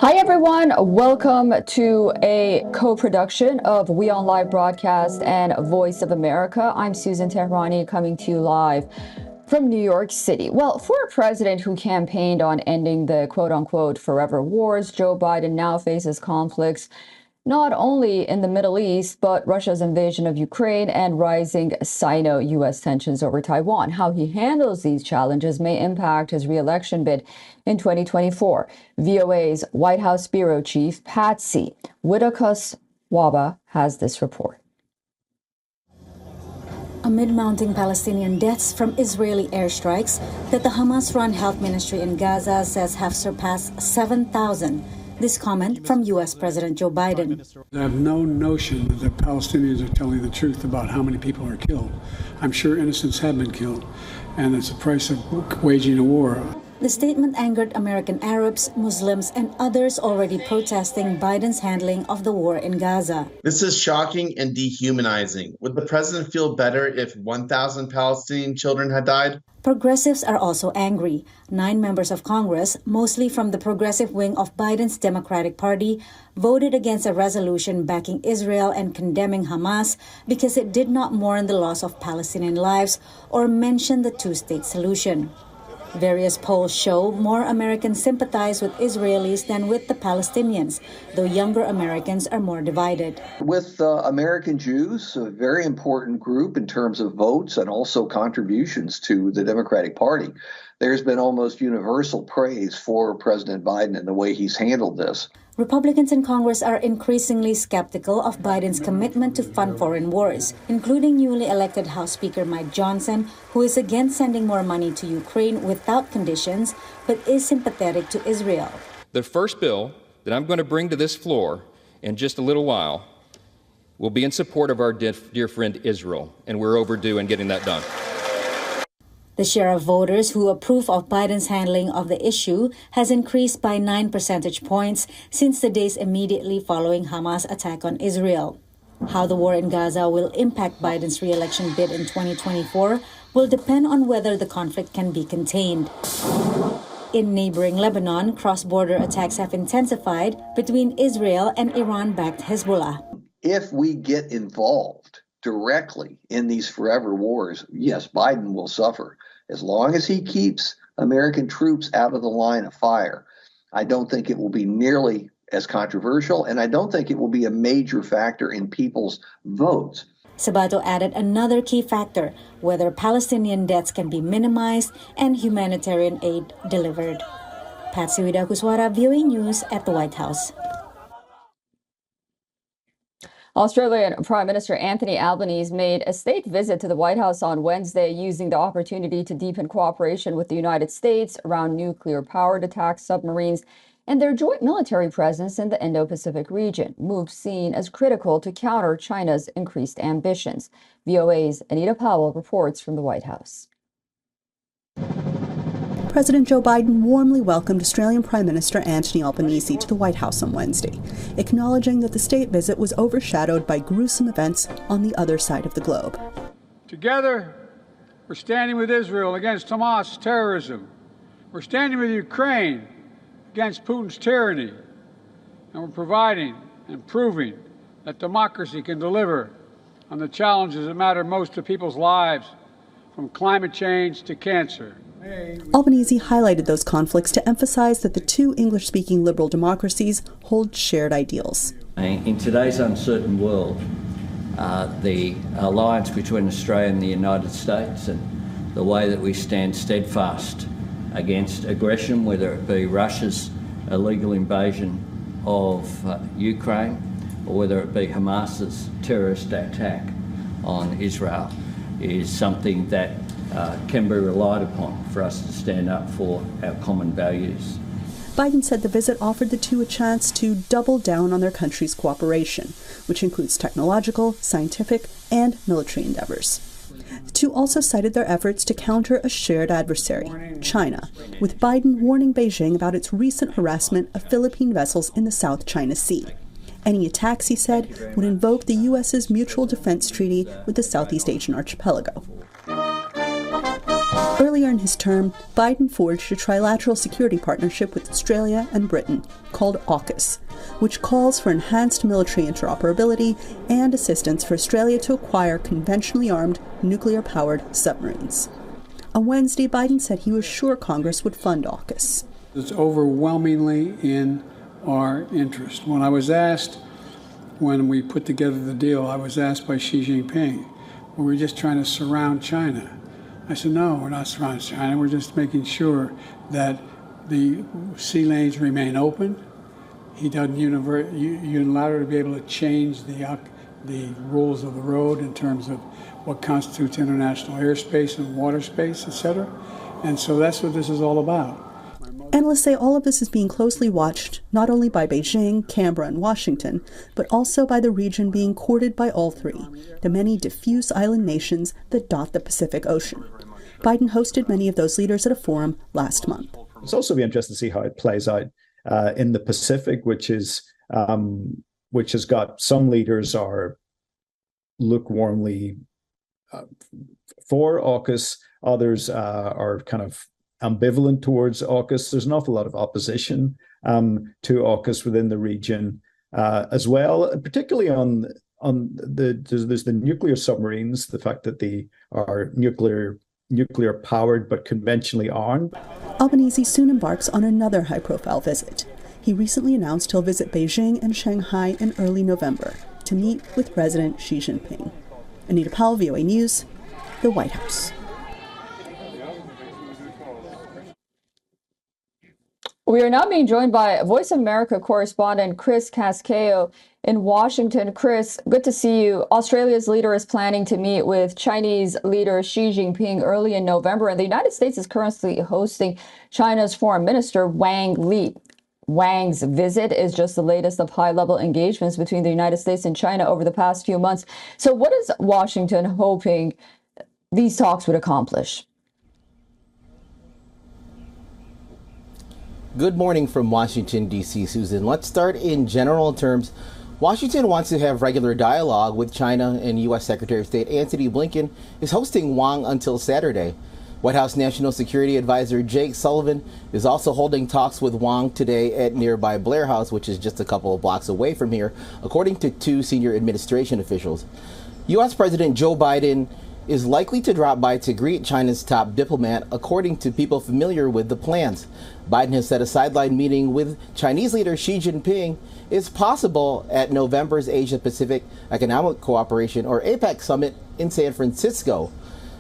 Hi, everyone. Welcome to a co-production of We On Live broadcast and Voice of America. I'm Susan Tehrani coming to you live from New York City. Well, for a president who campaigned on ending the quote-unquote forever wars, Joe Biden now faces conflicts not only in the Middle East, but Russia's invasion of Ukraine and rising Sino-U.S. tensions over Taiwan. How he handles these challenges may impact his re-election bid in 2024. VOA's White House bureau chief, Patsy Widakuswaba, has this report. Amid mounting Palestinian deaths from Israeli airstrikes that the Hamas-run health ministry in Gaza says have surpassed 7,000, this comment from U.S. President Joe Biden. I have no notion that the Palestinians are telling the truth about how many people are killed. I'm sure innocents have been killed, and it's the price of waging a war. The statement angered American Arabs, Muslims, and others already protesting Biden's handling of the war in Gaza. This is shocking and dehumanizing. Would the president feel better if 1,000 Palestinian children had died? Progressives are also angry. 9 members of Congress, mostly from the progressive wing of Biden's Democratic Party, voted against a resolution backing Israel and condemning Hamas because it did not mourn the loss of Palestinian lives or mention the two-state solution. Various polls show more Americans sympathize with Israelis than with the Palestinians, though younger Americans are more divided. With American Jews, a very important group in terms of votes and also contributions to the Democratic Party, there's been almost universal praise for President Biden and the way he's handled this. Republicans in Congress are increasingly skeptical of Biden's commitment to fund foreign wars, including newly elected House Speaker Mike Johnson, who is against sending more money to Ukraine without conditions, but is sympathetic to Israel. The first bill that I'm going to bring to this floor in just a little while will be in support of our dear friend Israel, and we're overdue in getting that done. The share of voters who approve of Biden's handling of the issue has increased by 9 percentage points since the days immediately following Hamas' attack on Israel. How the war in Gaza will impact Biden's re-election bid in 2024 will depend on whether the conflict can be contained. In neighboring Lebanon, cross-border attacks have intensified between Israel and Iran-backed Hezbollah. If we get involved directly in these forever wars, yes, Biden will suffer. As long as he keeps American troops out of the line of fire, I don't think it will be nearly as controversial, and I don't think it will be a major factor in people's votes. Sabato added another key factor, whether Palestinian deaths can be minimized and humanitarian aid delivered. Patsy Widakuswara, VOA News at the White House. Australian Prime Minister Anthony Albanese made a state visit to the White House on Wednesday, using the opportunity to deepen cooperation with the United States around nuclear-powered attack submarines and their joint military presence in the Indo-Pacific region, moves seen as critical to counter China's increased ambitions. VOA's Anita Powell reports from the White House. President Joe Biden warmly welcomed Australian Prime Minister Anthony Albanese to the White House on Wednesday, acknowledging that the state visit was overshadowed by gruesome events on the other side of the globe. Together, we're standing with Israel against Hamas terrorism. We're standing with Ukraine against Putin's tyranny. And we're providing and proving that democracy can deliver on the challenges that matter most to people's lives, from climate change to cancer. Albanese highlighted those conflicts to emphasize that the two English-speaking liberal democracies hold shared ideals. In today's uncertain world, the alliance between Australia and the United States and the way that we stand steadfast against aggression, whether it be Russia's illegal invasion of Ukraine or whether it be Hamas's terrorist attack on Israel, is something that can be relied upon for us to stand up for our common values. Biden said the visit offered the two a chance to double down on their country's cooperation, which includes technological, scientific, and military endeavors. The two also cited their efforts to counter a shared adversary, China, with Biden warning Beijing about its recent harassment of Philippine vessels in the South China Sea. Any attacks, he said, would invoke the U.S.'s Mutual Defense Treaty with the Southeast Asian archipelago. Earlier Earlier in his term, Biden forged a trilateral security partnership with Australia and Britain called AUKUS, which calls for enhanced military interoperability and assistance for Australia to acquire conventionally armed, nuclear-powered submarines. On Wednesday, Biden said he was sure Congress would fund AUKUS. It's overwhelmingly in our interest. When we put together the deal, I was asked by Xi Jinping, were we just trying to surround China? I said, no, we're not surrounding China. We're just making sure that the sea lanes remain open. He doesn't unilaterally be able to change the rules of the road in terms of what constitutes international airspace and water space, etc. And so that's what this is all about. Analysts say all of this is being closely watched, not only by Beijing, Canberra, and Washington, but also by the region being courted by all three, the many diffuse island nations that dot the Pacific Ocean. Biden hosted many of those leaders at a forum last month. It's also be interesting to see how it plays out in the Pacific, which has got some leaders are lukewarmly for AUKUS, others are kind of ambivalent towards AUKUS. There's an awful lot of opposition to AUKUS within the region as well, particularly there's the nuclear submarines, the fact that they are nuclear powered but conventionally armed. Albanese soon embarks on another high-profile visit. He recently announced he'll visit Beijing and Shanghai in early November to meet with President Xi Jinping. Anita Powell, VOA News, the White House. We are now being joined by Voice of America correspondent Chris Casquejo in Washington. Chris, good to see you. Australia's leader is planning to meet with Chinese leader Xi Jinping early in November, and the United States is currently hosting China's Foreign Minister Wang Yi. Wang's visit is just the latest of high-level engagements between the United States and China over the past few months. So what is Washington hoping these talks would accomplish? Good morning from Washington, D.C., Susan. Let's start in general terms. Washington wants to have regular dialogue with China, and U.S. Secretary of State Antony Blinken is hosting Wang until Saturday. White House National Security Advisor Jake Sullivan is also holding talks with Wang today at nearby Blair House, which is just a couple of blocks away from here, according to two senior administration officials. U.S. President Joe Biden is likely to drop by to greet China's top diplomat, according to people familiar with the plans. Biden has said a sideline meeting with Chinese leader Xi Jinping is possible at November's Asia-Pacific Economic Cooperation, or APEC, summit in San Francisco.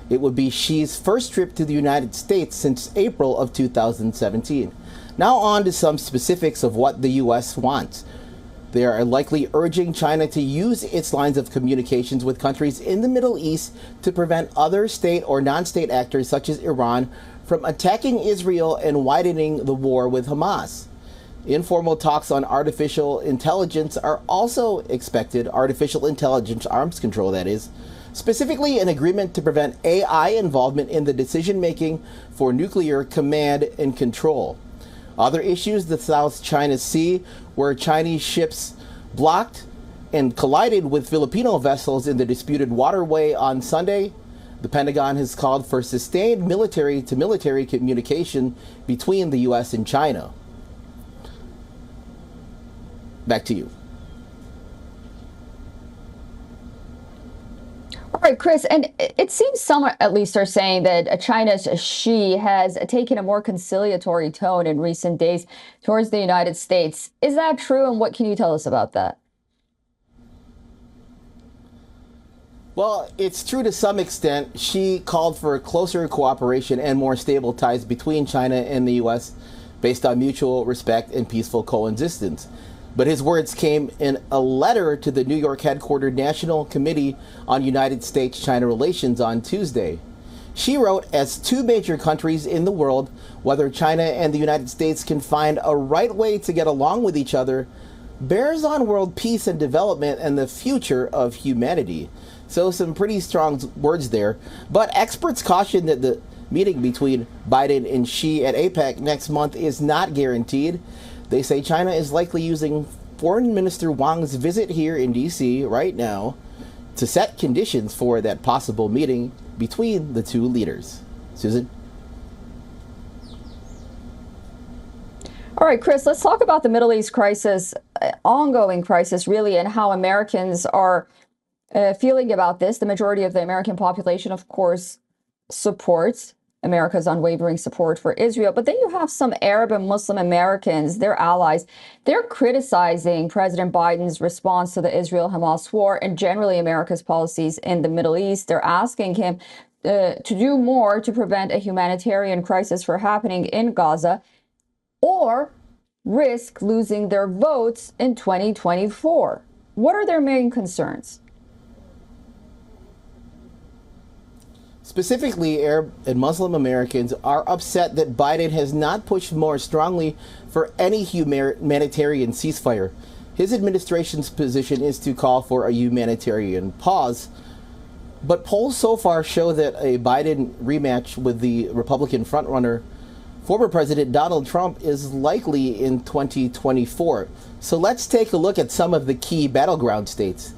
It would be Xi's first trip to the United States since April of 2017. Now on to some specifics of what the U.S. wants. They are likely urging China to use its lines of communications with countries in the Middle East to prevent other state or non-state actors such as Iran from attacking Israel and widening the war with Hamas. Informal talks on artificial intelligence are also expected, artificial intelligence arms control that is, specifically an agreement to prevent AI involvement in the decision-making for nuclear command and control. Other issues, the South China Sea, where Chinese ships blocked and collided with Filipino vessels in the disputed waterway on Sunday. The Pentagon has called for sustained military-to-military communication between the U.S. and China. Back to you. All right, Chris, and it seems some at least are saying that China's Xi has taken a more conciliatory tone in recent days towards the United States. Is that true, and what can you tell us about that? Well, it's true to some extent. Xi called for closer cooperation and more stable ties between China and the U.S. based on mutual respect and peaceful coexistence. But his words came in a letter to the New York headquartered National Committee on United States-China Relations on Tuesday. Xi wrote, as two major countries in the world, whether China and the United States can find a right way to get along with each other bears on world peace and development and the future of humanity. So some pretty strong words there. But experts caution that the meeting between Biden and Xi at APEC next month is not guaranteed. They say China is likely using Foreign Minister Wang's visit here in D.C. right now to set conditions for that possible meeting between the two leaders. Susan? All right, Chris, let's talk about the Middle East crisis, ongoing crisis, really, and how Americans are feeling about this. The majority of the American population, of course, supports America's unwavering support for Israel. But then you have some Arab and Muslim Americans, their allies, they're criticizing President Biden's response to the Israel-Hamas war and generally America's policies in the Middle East. They're asking him to do more to prevent a humanitarian crisis from happening in Gaza, or risk losing their votes in 2024. What are their main concerns? Specifically, Arab and Muslim Americans are upset that Biden has not pushed more strongly for any humanitarian ceasefire. His administration's position is to call for a humanitarian pause. But polls so far show that a Biden rematch with the Republican frontrunner, former President Donald Trump, is likely in 2024. So let's take a look at some of the key battleground states.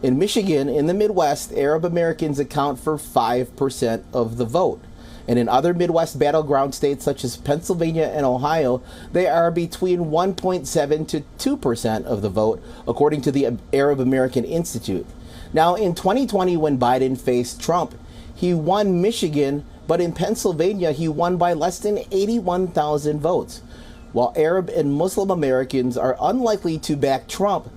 In Michigan, in the Midwest, Arab Americans account for 5% of the vote. And in other Midwest battleground states such as Pennsylvania and Ohio, they are between 1.7 to 2% of the vote, according to the Arab American Institute. Now, in 2020, when Biden faced Trump, he won Michigan, but in Pennsylvania, he won by less than 81,000 votes. While Arab and Muslim Americans are unlikely to back Trump,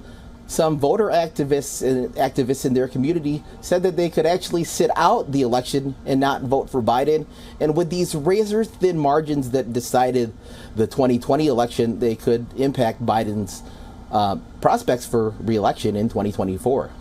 some voter activists in their community said that they could actually sit out the election and not vote for Biden. And with these razor-thin margins that decided the 2020 election, they could impact Biden's prospects for re-election in 2024.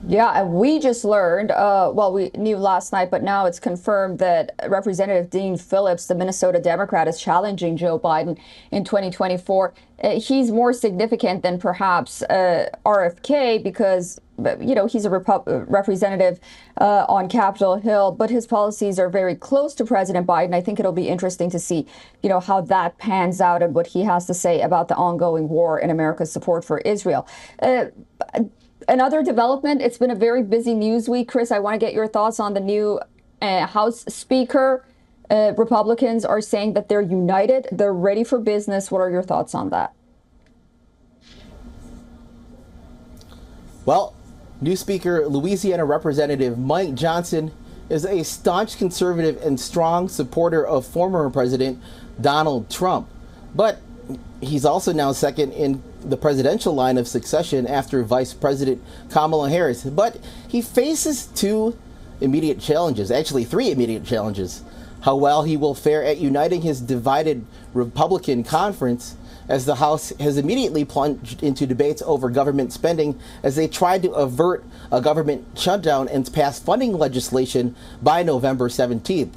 Yeah, and we just learned, well, we knew last night, but now it's confirmed that Representative Dean Phillips, the Minnesota Democrat, is challenging Joe Biden in 2024. He's more significant than perhaps RFK because, you know, he's a representative on Capitol Hill, but his policies are very close to President Biden. I think it'll be interesting to see, you know, how that pans out and what he has to say about the ongoing war and America's support for Israel. Another development, it's been a very busy news week. Chris, I want to get your thoughts on the new House Speaker. Republicans are saying that they're united. They're ready for business. What are your thoughts on that? Well, new Speaker Louisiana Representative Mike Johnson is a staunch conservative and strong supporter of former President Donald Trump. But he's also now second in the presidential line of succession after Vice President Kamala Harris. But he faces two immediate challenges, actually three immediate challenges. How well he will fare at uniting his divided Republican conference, as the House has immediately plunged into debates over government spending as they tried to avert a government shutdown and pass funding legislation by November 17th.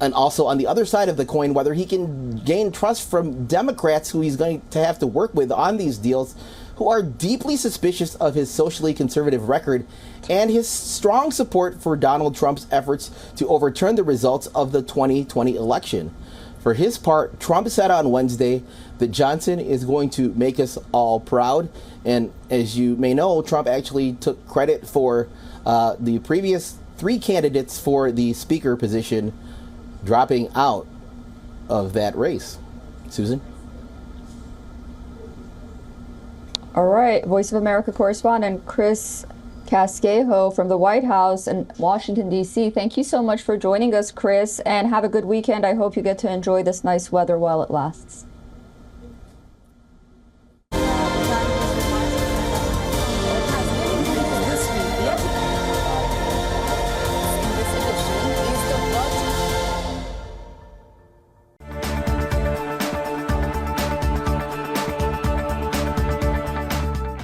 And also on the other side of the coin, whether he can gain trust from Democrats who he's going to have to work with on these deals, who are deeply suspicious of his socially conservative record and his strong support for Donald Trump's efforts to overturn the results of the 2020 election. For his part, Trump said on Wednesday that Johnson is going to make us all proud. And as you may know, Trump actually took credit for the previous three candidates for the speaker position dropping out of that race. Susan? All right. Voice of America correspondent Chris Casquejo from the White House in Washington, D.C. Thank you so much for joining us, Chris, and have a good weekend. I hope you get to enjoy this nice weather while it lasts.